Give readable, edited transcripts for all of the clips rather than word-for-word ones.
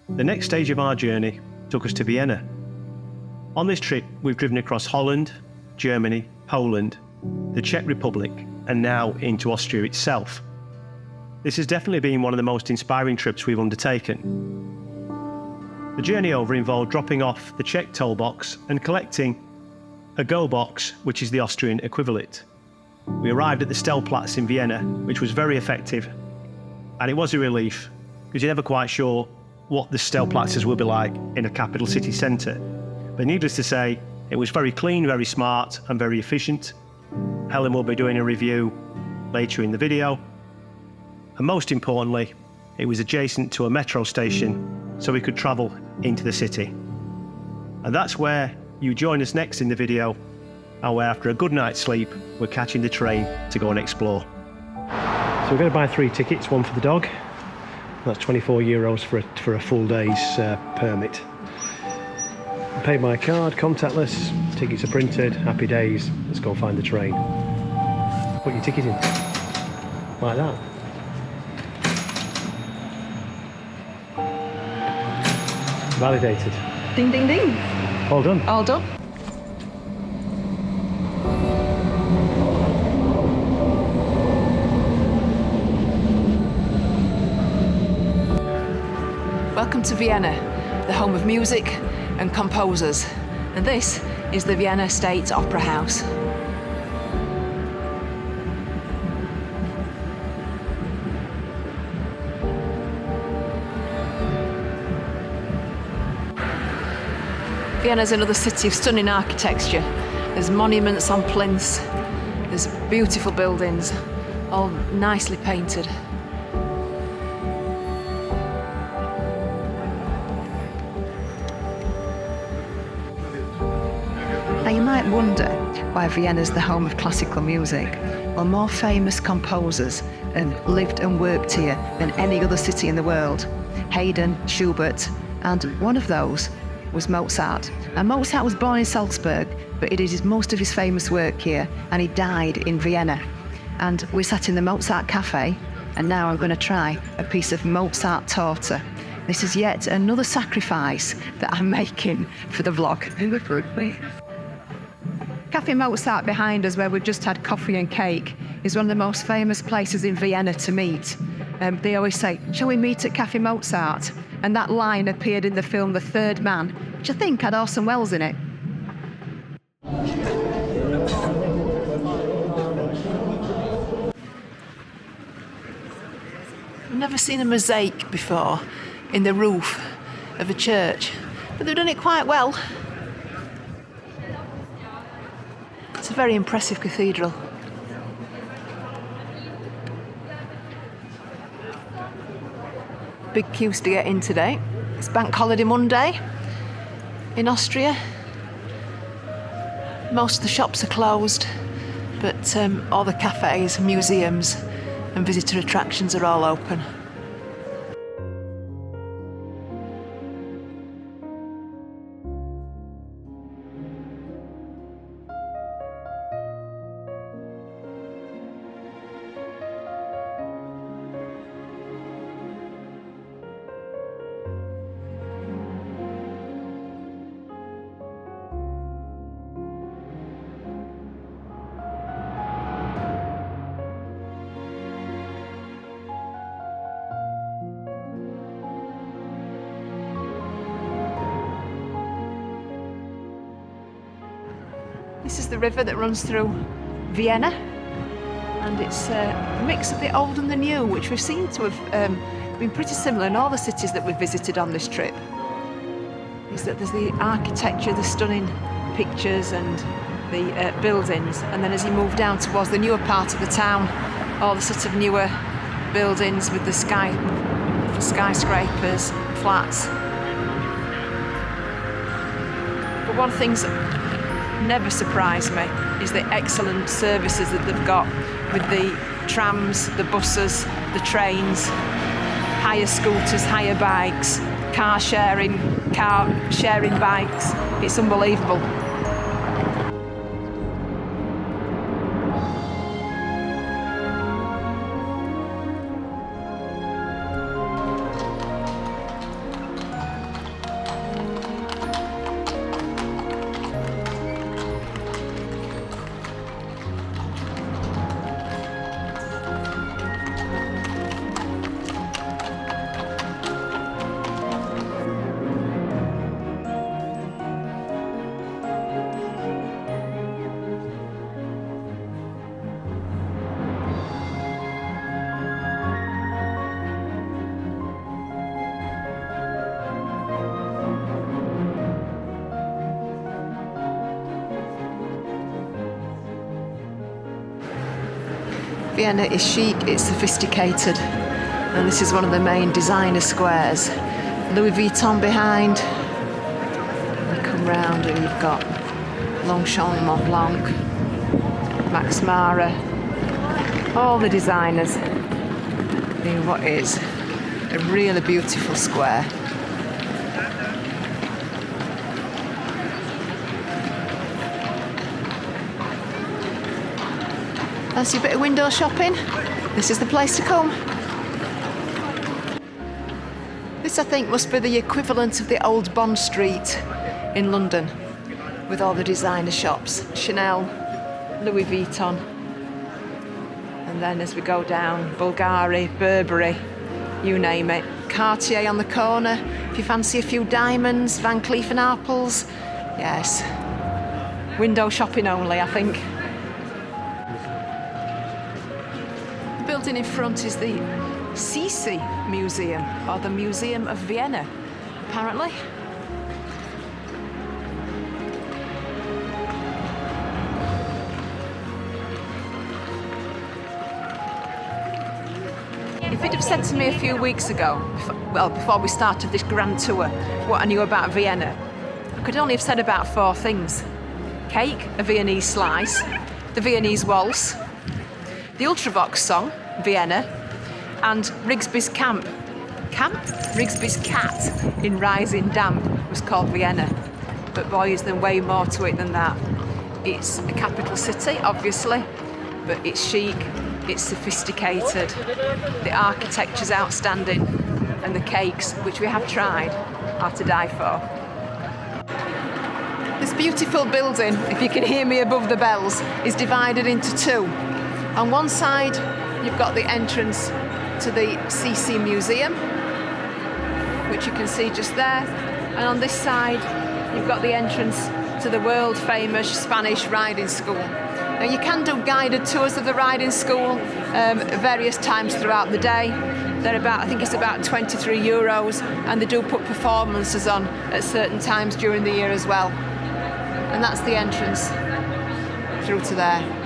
The next stage of our journey took us to Vienna. On this trip, we've driven across Holland, Germany, Poland, the Czech Republic, and now into Austria itself. This has definitely been one of the most inspiring trips we've undertaken. The journey over involved dropping off the Czech toll box and collecting a go box, which is the Austrian equivalent. We arrived at the Stellplatz in Vienna, which was very effective, and it was a relief because you're never quite sure what the Stellplatzes will be like in a capital city centre. But needless to say, it was very clean, very smart and very efficient. Helen will be doing a review later in the video. And most importantly, it was adjacent to a metro station, so we could travel into the city. And that's where you join us next in the video, and where after a good night's sleep, we're catching the train to go and explore. So we're going to buy 3 tickets, one for the dog. That's €24 for a full day's permit. I paid my card, contactless, tickets are printed, happy days. Let's go find the train. Put your ticket in, like that. Validated. Ding, ding, ding. All done. All done. Welcome to Vienna, the home of music and composers. And this is the Vienna State Opera House. Vienna's another city of stunning architecture. There's monuments on plinths, there's beautiful buildings, all nicely painted. Now you might wonder why Vienna's the home of classical music. Well, more famous composers lived and worked here than any other city in the world. Haydn, Schubert, and one of those was Mozart. And Mozart was born in Salzburg, but he did most of his famous work here, and he died in Vienna. And we sat in the Mozart cafe, and now I'm going to try a piece of Mozart torta. This is yet another sacrifice that I'm making for the vlog. Cafe Mozart behind us, where we've just had coffee and cake, is one of the most famous places in Vienna to meet. They always say, "Shall we meet at Cafe Mozart?" And that line appeared in the film The Third Man, which I think had Orson Welles in it. I've never seen a mosaic before in the roof of a church, but they've done it quite well. It's a very impressive cathedral. Big queues to get in today. It's Bank Holiday Monday in Austria. Most of the shops are closed, but all the cafes, museums and visitor attractions are all open. This is the river that runs through Vienna, and it's a mix of the old and the new, which we've seen to have been pretty similar in all the cities that we've visited on this trip. Is that there's the architecture, the stunning pictures and the buildings, and then as you move down towards the newer part of the town, all the sort of newer buildings with the skyscrapers, flats. But one thing's never surprised me is the excellent services that they've got with the trams, the buses, the trains, hire scooters, hire bikes, car sharing bikes. It's unbelievable. Vienna is chic, it's sophisticated, and this is one of the main designer squares. Louis Vuitton behind. You come round and you've got Longchamp, Mont Blanc, Max Mara, all the designers in what is a really beautiful square. Fancy a bit of window shopping? This is the place to come. This, I think, must be the equivalent of the old Bond Street in London, with all the designer shops. Chanel, Louis Vuitton. And then as we go down, Bulgari, Burberry, you name it. Cartier on the corner. If you fancy a few diamonds, Van Cleef & Arpels. Yes. Window shopping only, I think. The building in front is the Sisi Museum, or the Museum of Vienna, apparently. If you'd have said to me a few weeks ago, before we started this grand tour, what I knew about Vienna, I could only have said about 4 things. Cake, a Viennese slice, the Viennese waltz, the Ultravox song, Vienna, and Rigsby's camp. Rigsby's cat in Rising Damp was called Vienna. But boy, is there way more to it than that. It's a capital city, obviously, but it's chic, it's sophisticated, the architecture's outstanding, and the cakes, which we have tried, are to die for. This beautiful building, if you can hear me above the bells, is divided into 2. On one side, you've got the entrance to the Sisi Museum, which you can see just there, and on this side, you've got the entrance to the world-famous Spanish riding school. Now, you can do guided tours of the riding school various times throughout the day. They're I think it's about €23, and they do put performances on at certain times during the year as well. And that's the entrance through to there.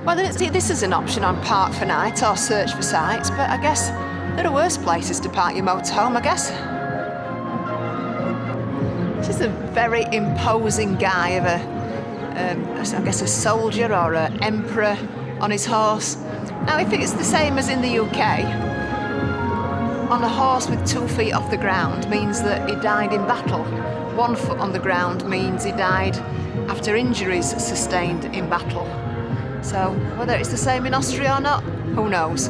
Well, this is an option on Park for Night or Search for Sites, but I guess there are worse places to park your motorhome, I guess. This is a very imposing guy of I guess a soldier or an emperor on his horse. Now, if it's the same as in the UK, on a horse with 2 feet off the ground means that he died in battle. 1 foot on the ground means he died after injuries sustained in battle. So, whether it's the same in Austria or not, who knows?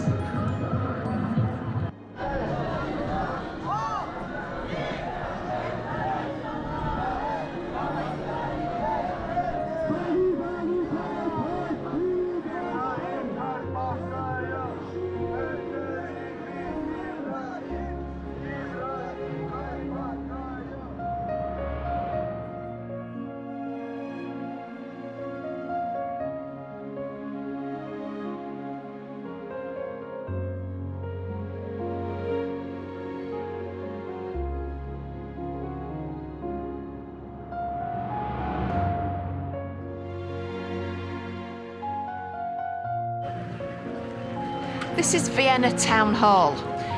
This is Vienna Town Hall.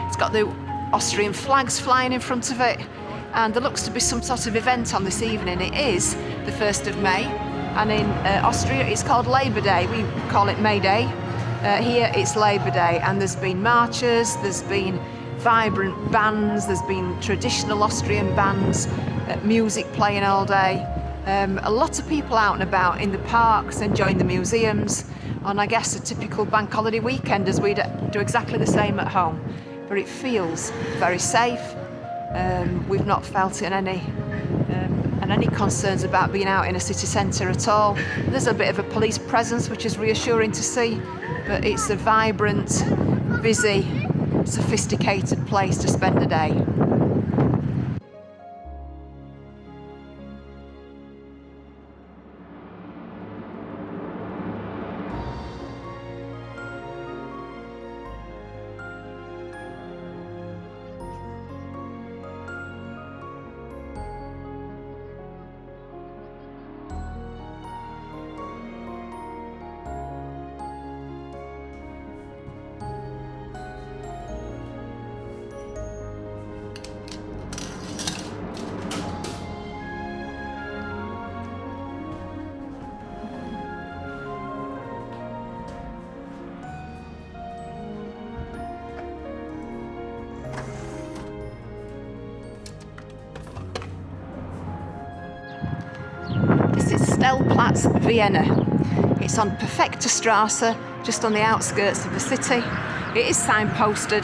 It's got the Austrian flags flying in front of it, and there looks to be some sort of event on this evening. It is the 1st of May, and in Austria it's called Labour Day. We call it May Day. Here it's Labour Day, and there's been marches, there's been vibrant bands, there's been traditional Austrian bands, music playing all day. A lot of people out and about in the parks, enjoying the museums, on I guess a typical bank holiday weekend, as we do exactly the same at home. But it feels very safe. We've not felt it any concerns about being out in a city centre at all. There's a bit of a police presence, which is reassuring to see, but it's a vibrant, busy, sophisticated place to spend a day. Platz, Vienna. It's on Picturesque, just on the outskirts of the city. It is signposted,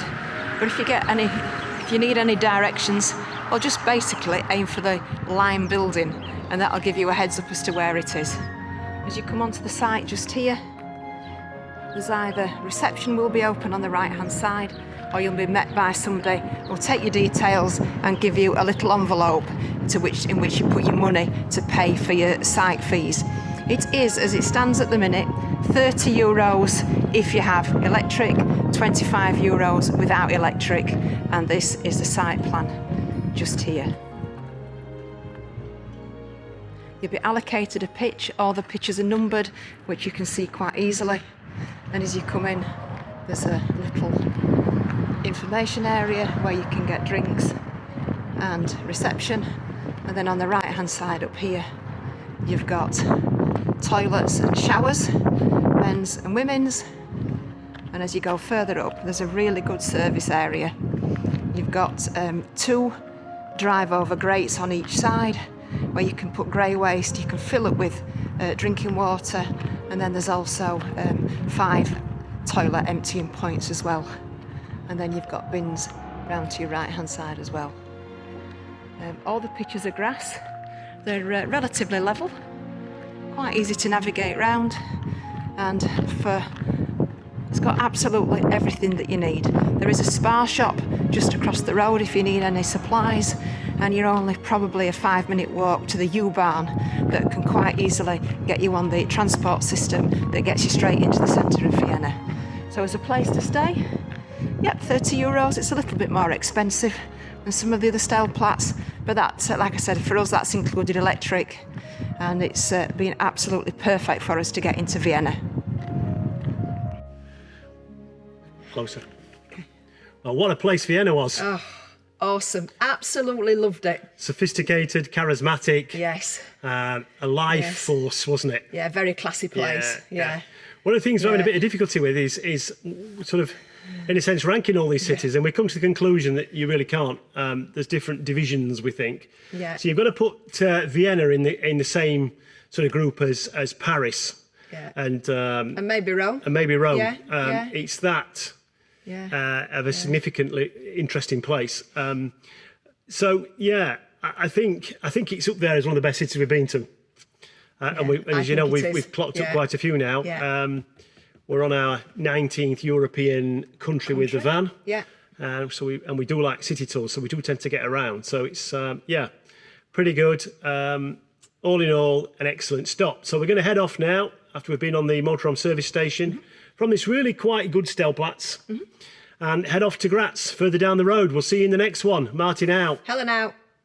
but if you need any directions, well, just basically aim for the lime building, and that'll give you a heads up as to where it is. As you come onto the site just here, there's either reception will be open on the right hand side, or you'll be met by somebody who'll take your details and give you a little envelope in which you put your money to pay for your site fees. It is, as it stands at the minute, €30 if you have electric, €25 without electric, and this is the site plan just here. You'll be allocated a pitch. All the pitches are numbered, which you can see quite easily, and as you come in there's a little information area where you can get drinks and reception, and then on the right hand side up here you've got toilets and showers, men's and women's, and as you go further up there's a really good service area. You've got 2 drive over grates on each side where you can put grey waste, you can fill it with drinking water, and then there's also 5 toilet emptying points as well. And then you've got bins round to your right hand side as well. All the pitches are grass. They're relatively level, quite easy to navigate round, and it's got absolutely everything that you need. There is a spa shop just across the road if you need any supplies, and you're only probably a 5-minute walk to the U-Bahn that can quite easily get you on the transport system that gets you straight into the centre of Vienna. So as a place to stay, yep, €30. It's a little bit more expensive than some of the other Stellplatz, but that, like I said, for us that's included electric, and it's been absolutely perfect for us to get into Vienna. Closer. Okay. Well, what a place Vienna was. Oh, awesome. Absolutely loved it. Sophisticated, charismatic. Yes. A life force, wasn't it? Yeah, very classy place. Yeah. One of the things we're having a bit of difficulty with is sort of, in a sense, ranking all these cities, and we come to the conclusion that you really can't. There's different divisions, we think. Yeah. So you've got to put Vienna in the same sort of group as Paris. Yeah. And maybe Rome. Yeah. It's that of a significantly interesting place. So yeah, I think it's up there as one of the best cities we've been to. And as you know, we've clocked up quite a few now. Yeah. We're on our 19th European country with the van. Yeah. So we do like city tours, so we do tend to get around. So it's pretty good. All in all, an excellent stop. So we're going to head off now after we've been on the motorhome service station from this really quite good Stellplatz, and head off to Graz further down the road. We'll see you in the next one. Martin out. Helen out.